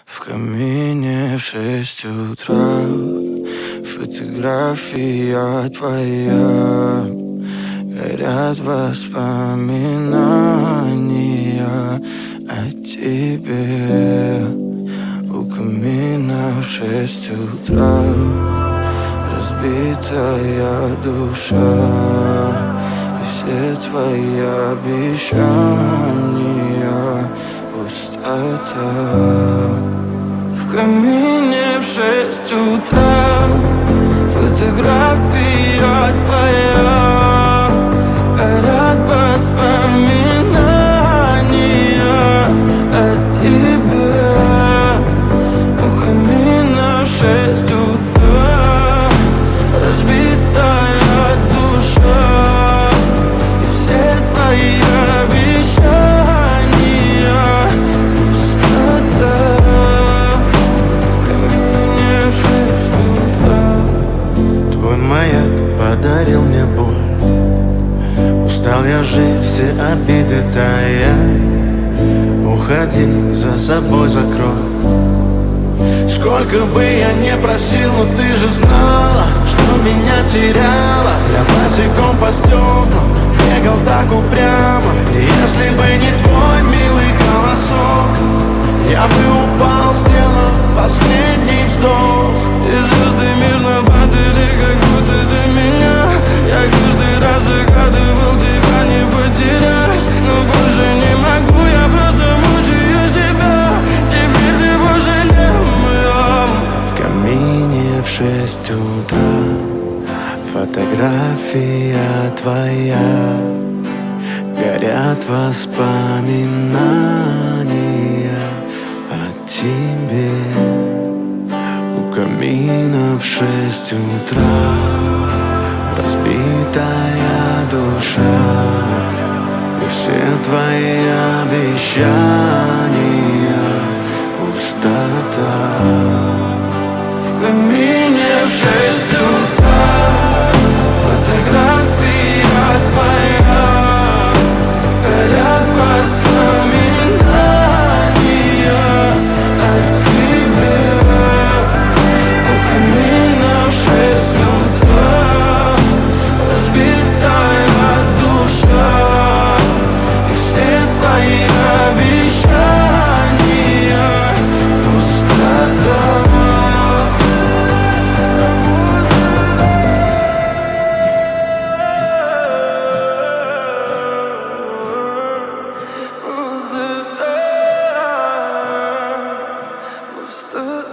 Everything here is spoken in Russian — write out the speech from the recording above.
В камине в 6 утра фотография твоя. Горят воспоминания о тебе. У камина в 6 утра разбитая душа. И все твои обещания пустота. В камине в 6 утра фотография твоя. Горят воспоминания о тебе. У камина в 6 утра разбитая душа. И все твои обещания пустота. В камине в 6 утра. Твой маяк подарил мне боль. Устал я жить, все обиды тая. Уходи, за собой закрой. Сколько бы я не просил, но ты же знала, что меня теряла. Я босиком по стеклам бегал так упрямо. И если бы не твой милый голосок, я бы упал, сделав последний вздох. И звезды мирно падали, как будто до меня. Я каждый раз загадывал тебя не потерять, но больше не могу, я просто мучаю себя. Теперь ты больше не моя. В камине в 6 утра фотография твоя. Горят воспоминания о тебе. У камина в 6 утра разбитая душа. И все твои обещания пустота. В камине в 6 утра фотография твоя. Горят воспоминания о тебе. У камина в 6 утра разбитая душа. И все твои обещания пустота. Пустота.